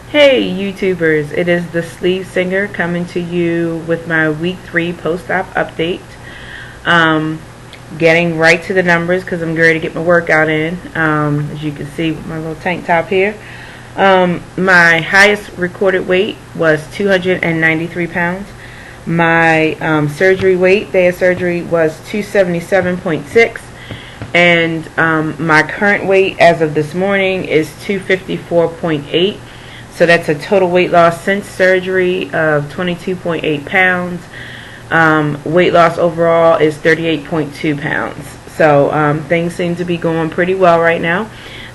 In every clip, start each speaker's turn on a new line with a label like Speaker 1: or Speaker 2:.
Speaker 1: Hey YouTubers, it is the Sleeve Singer coming to you with my week 3 post-op update. Getting right to the numbers because I'm ready to get my workout in. As you can see with my little tank top here. My highest recorded weight was 293 pounds. My surgery weight, day of surgery, was 277.6. And my current weight as of this morning is 254.8. So that's a total weight loss since surgery of 22.8 pounds. Weight loss overall is 38.2 pounds. So things seem to be going pretty well right now.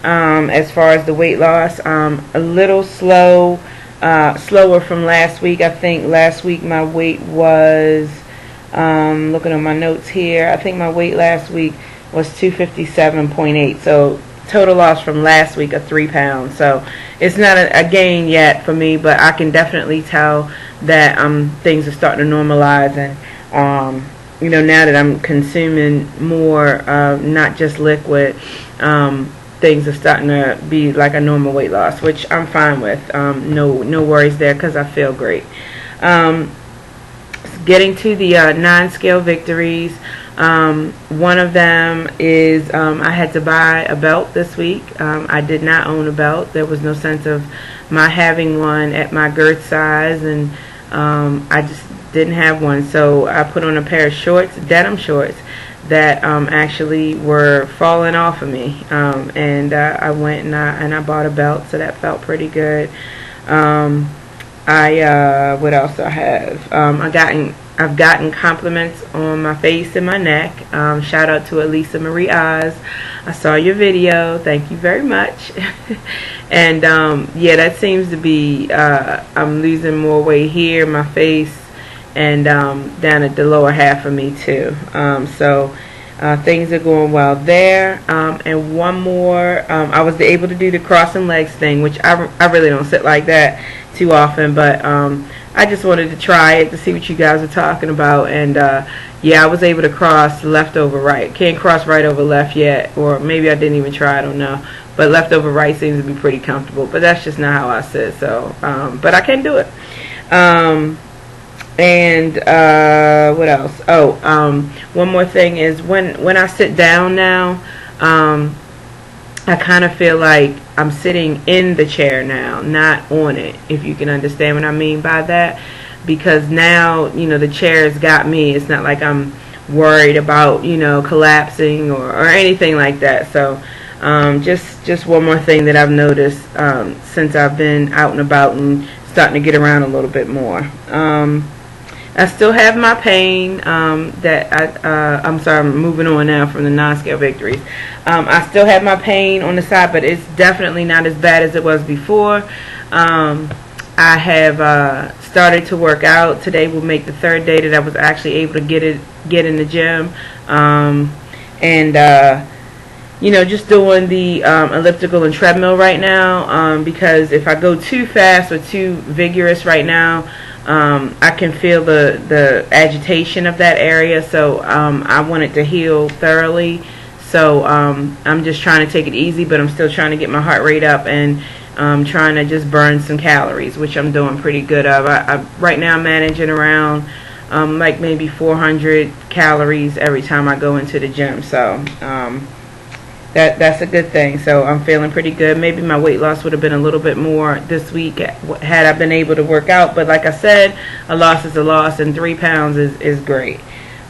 Speaker 1: As far as the weight loss, a little slower from last week. I think last week my weight was, looking at my notes here, I think my weight last week was 257.8. So total loss from last week of 3 pounds. So it's not a gain yet for me, but I can definitely tell that things are starting to normalize, and now that I'm consuming more not just liquid, things are starting to be like a normal weight loss, which I'm fine with. No worries there because I feel great. Getting to the 9-scale victories. One of them is I had to buy a belt this week. I did not own a belt. There was no sense of my having one at my girth size, and I just didn't have one. So I put on a pair of shorts, denim shorts, that actually were falling off of me. And I went and I bought a belt, so that felt pretty good. What else do I have? I've gotten compliments on my face and my neck. Shout out to Elisa Marie Oz. I saw your video. Thank you very much. And yeah, that seems to be, I'm losing more weight here, my face, and down at the lower half of me too. So things are going well there. And one more, I was able to do the crossing legs thing, which I really don't sit like that too often, but I just wanted to try it to see what you guys are talking about. And yeah, I was able to cross left over right. Can't cross right over left yet, or maybe I didn't even try, I don't know. But left over right seems to be pretty comfortable, but that's just not how I sit. So but I can do it. And what else? One more thing is when I sit down now, I kind of feel like I'm sitting in the chair now, not on it, if you can understand what I mean by that. Because now, the chair's got me. It's not like I'm worried about, collapsing or anything like that. So just one more thing that I've noticed since I've been out and about and starting to get around a little bit more. I still have my pain I'm sorry, I'm moving on now from the non-scale victories. I still have my pain on the side, but it's definitely not as bad as it was before. I have started to work out. Today will make the 3rd day that I was actually able to get in the gym. Just doing the elliptical and treadmill right now, because if I go too fast or too vigorous right now, I can feel the agitation of that area. So I want it to heal thoroughly. So I'm just trying to take it easy, but I'm still trying to get my heart rate up and trying to just burn some calories, which I'm doing pretty good of. Right now I'm managing around like maybe 400 calories every time I go into the gym. So that's a good thing. So I'm feeling pretty good. Maybe my weight loss would have been a little bit more this week had I been able to work out. But like I said, a loss is a loss, and 3 pounds is great.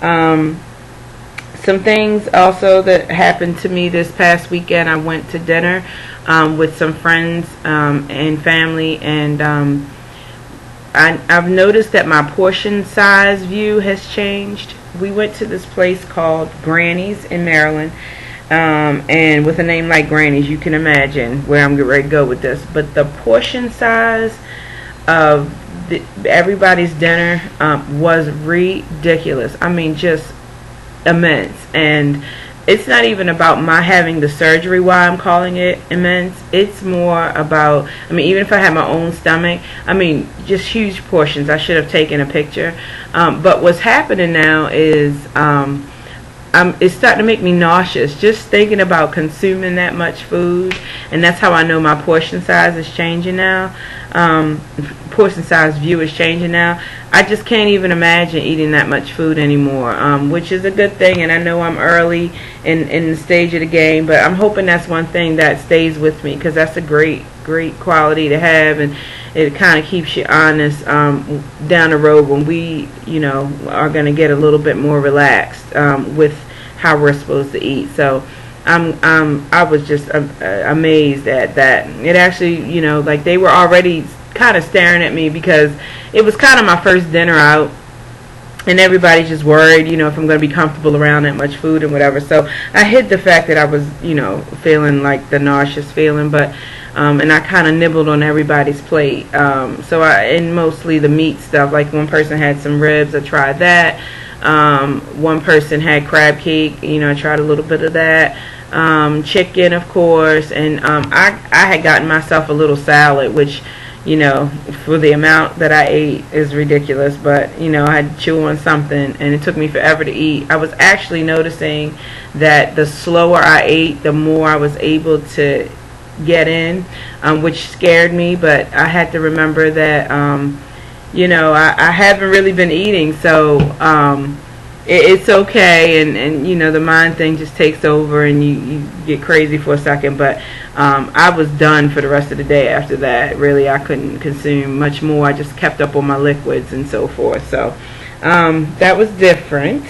Speaker 1: Some things also that happened to me this past weekend. I went to dinner with some friends and family, and I've noticed that my portion size view has changed. We went to this place called Granny's in Maryland. And with a name like Granny's, you can imagine where I'm getting ready to go with this. But the portion size of everybody's dinner was ridiculous. I mean, just immense. And it's not even about my having the surgery why I'm calling it immense. It's more about, even if I had my own stomach, just huge portions. I should have taken a picture. But what's happening now is it's starting to make me nauseous just thinking about consuming that much food, and that's how I know my portion size is changing now. Portion size view is changing now. I just can't even imagine eating that much food anymore, which is a good thing, and I know I'm early in the stage of the game, but I'm hoping that's one thing that stays with me, because that's a great quality to have, and it kind of keeps you honest down the road when we, are going to get a little bit more relaxed with how we're supposed to eat. So I was just amazed at that. It actually, like they were already kind of staring at me, because it was kind of my first dinner out, and everybody's just worried, if I'm going to be comfortable around that much food and whatever. So I hid the fact that I was, feeling like the nauseous feeling, but and I kind of nibbled on everybody's plate. And mostly the meat stuff. Like one person had some ribs, I tried that. One person had crab cake, I tried a little bit of that. Chicken, of course, and I had gotten myself a little salad, which, for the amount that I ate is ridiculous, but I had to chew on something, and it took me forever to eat. I was actually noticing that the slower I ate, the more I was able to get in, which scared me, but I had to remember that I haven't really been eating, so it's okay, and the mind thing just takes over, and you get crazy for a second. But I was done for the rest of the day after that. Really, I couldn't consume much more. I just kept up on my liquids and so forth. So that was different.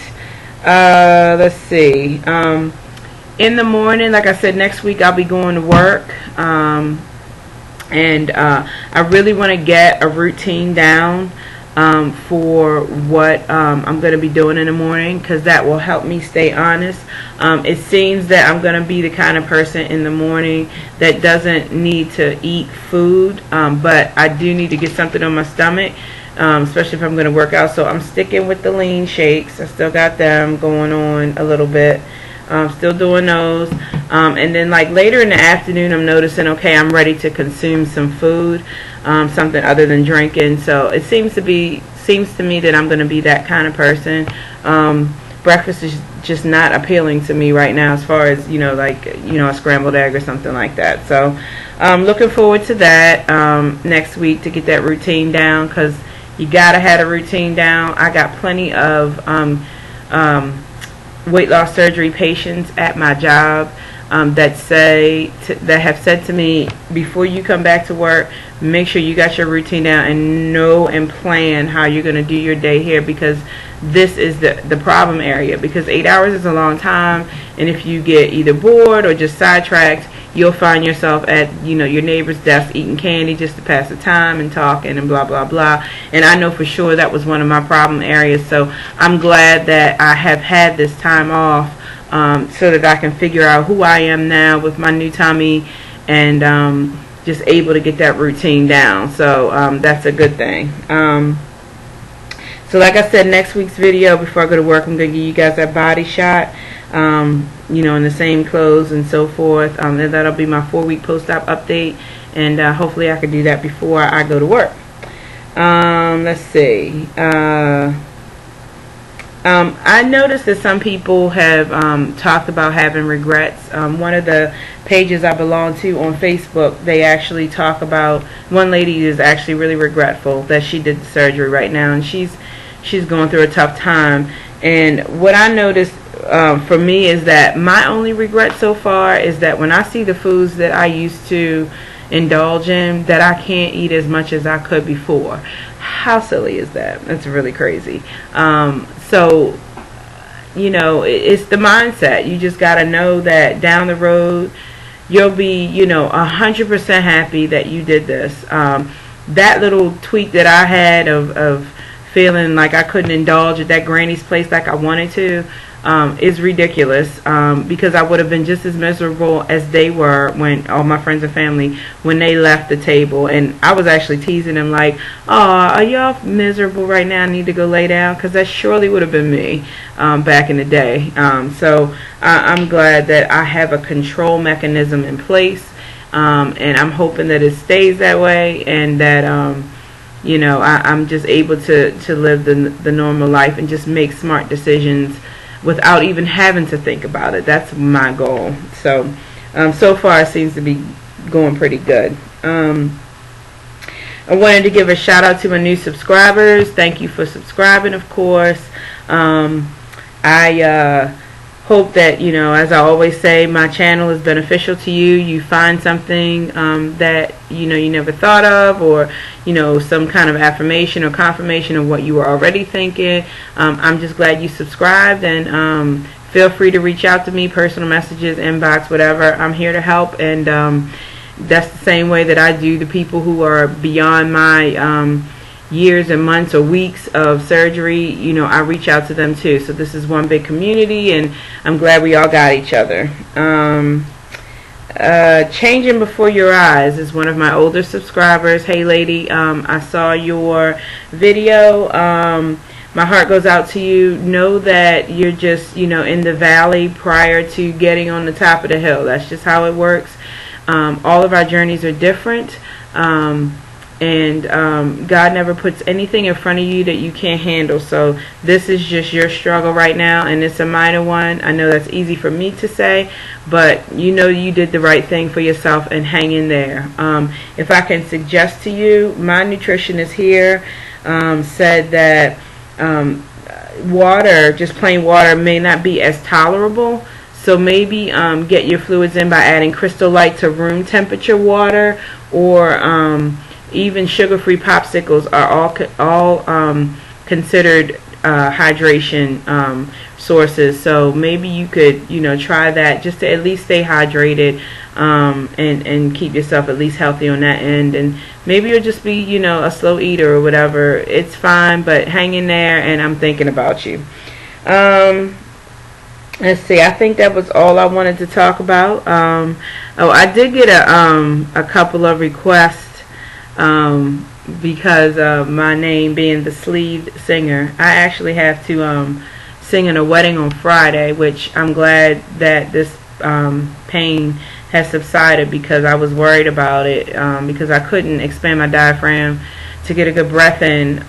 Speaker 1: Let's see. In the morning, like I said, next week I'll be going to work, and I really want to get a routine down for what I'm going to be doing in the morning, because that will help me stay honest. It seems that I'm going to be the kind of person in the morning that doesn't need to eat food, but I do need to get something on my stomach, especially if I'm going to work out. So I'm sticking with the lean shakes. I still got them going on a little bit. Still doing those, and then like later in the afternoon I'm noticing, okay, I'm ready to consume some food, something other than drinking. So it seems to me that I'm going to be that kind of person. Breakfast is just not appealing to me right now, as far as a scrambled egg or something like that. So I'm looking forward to that next week, to get that routine down, because you gotta have a routine down. I got plenty of weight loss surgery patients at my job that have said to me, before you come back to work, make sure you got your routine down and know and plan how you're going to do your day here, because this is the problem area, because 8 hours is a long time, and if you get either bored or just sidetracked, you'll find yourself at your neighbor's desk eating candy just to pass the time and talking and blah blah blah. And I know for sure that was one of my problem areas. So I'm glad that I have had this time off, so that I can figure out who I am now with my new tummy, and just able to get that routine down. So that's a good thing. So like I said, next week's video, before I go to work, I'm going to give you guys that body shot, in the same clothes and so forth. And that'll be my 4-week post-op update, and hopefully I can do that before I go to work. Let's see. I noticed that some people have talked about having regrets. One of the pages I belong to on Facebook, they actually talk about, one lady is actually really regretful that she did the surgery right now, and she's going through a tough time. And what I noticed for me is that my only regret so far is that when I see the foods that I used to indulge in, that I can't eat as much as I could before. How silly is that? That's really crazy. So it's the mindset. You just got to know that down the road you'll be 100% happy that you did this. That little tweak that I had of feeling like I couldn't indulge at that granny's place like I wanted to is ridiculous, because I would have been just as miserable as they were, when all my friends and family, when they left the table. And I was actually teasing them like, oh, are y'all miserable right now? I need to go lay down, because that surely would have been me back in the day. So I'm glad that I have a control mechanism in place, and I'm hoping that it stays that way, and that I'm just able to live the normal life and just make smart decisions without even having to think about it. That's my goal. So so far it seems to be going pretty good. I wanted to give a shout out to my new subscribers. Thank you for subscribing, of course. I hope that, you know, as I always say, my channel is beneficial to you. You find something that, you know, you never thought of, or, you know, some kind of affirmation or confirmation of what you were already thinking. I'm just glad you subscribed, and feel free to reach out to me, personal messages, inbox, whatever. I'm here to help, and that's the same way that I do the people who are beyond my years and months or weeks of surgery. You know, I reach out to them too. So this is one big community, and I'm glad we all got each other. Changing Before Your Eyes is one of my older subscribers. Hey lady, I saw your video. My heart goes out to you. Know that you're just, you know, in the valley prior to getting on the top of the hill. That's just how it works. All of our journeys are different, and God never puts anything in front of you that you can't handle. So this is just your struggle right now, and it's a minor one. I know that's easy for me to say, but you know you did the right thing for yourself, and hang in there. If I can suggest to you, my nutritionist here said that water, just plain water, may not be as tolerable. So maybe get your fluids in by adding Crystal Light to room temperature water, or even sugar-free popsicles are all considered hydration sources. So maybe you could, you know, try that just to at least stay hydrated, and keep yourself at least healthy on that end. And maybe you'll just be, you know, a slow eater or whatever. It's fine, but hang in there, and I'm thinking about you. Let's see, I think that was all I wanted to talk about. Oh, I did get a couple of requests because of my name being the sleeved singer. I actually have to sing in a wedding on Friday, which I'm glad that this pain has subsided, because I was worried about it, because I couldn't expand my diaphragm to get a good breath in.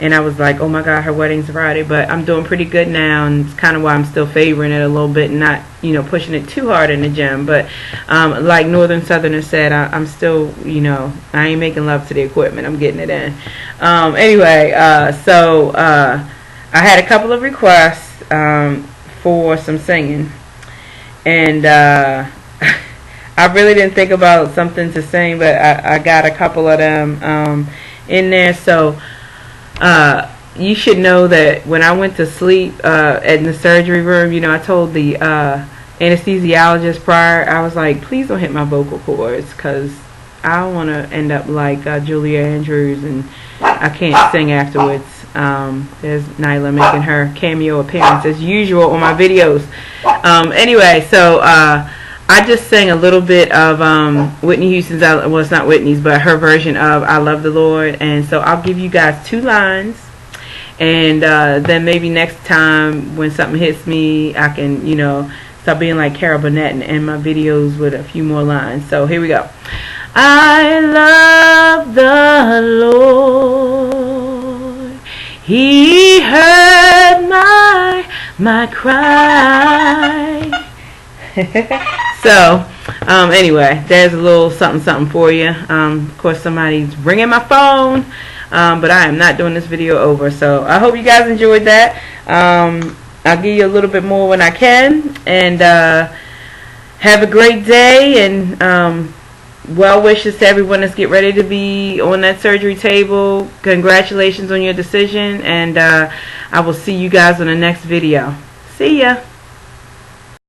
Speaker 1: And I was like, oh my God, her wedding's Friday. But I'm doing pretty good now, and it's kind of why I'm still favoring it a little bit and not, you know, pushing it too hard in the gym. But like Northern Southerner said, I'm still, you know, I ain't making love to the equipment. I'm getting it in. Anyway, so I had a couple of requests for some singing. And I really didn't think about something to sing, but I got a couple of them in there. So you should know that when I went to sleep in the surgery room, you know, I told the anesthesiologist prior, I was like, please don't hit my vocal cords, because I don't want to end up like Julia Andrews and I can't sing afterwards. There's Nyla making her cameo appearance as usual on my videos. Anyway, so I just sang a little bit of Whitney Houston's, well, it's not Whitney's, but her version of I Love the Lord. And so I'll give you guys 2 lines, and then maybe next time when something hits me, I can, you know, stop being like Carol Burnett and end my videos with a few more lines. So here we go. I love the Lord. He heard my cry. So anyway, there's a little something for you. Of course, somebody's ringing my phone, but I am not doing this video over. So I hope you guys enjoyed that. I'll give you a little bit more when I can, and have a great day, and well wishes to everyone that's getting ready to be on that surgery table. Congratulations on your decision, and I will see you guys on the next video. See ya.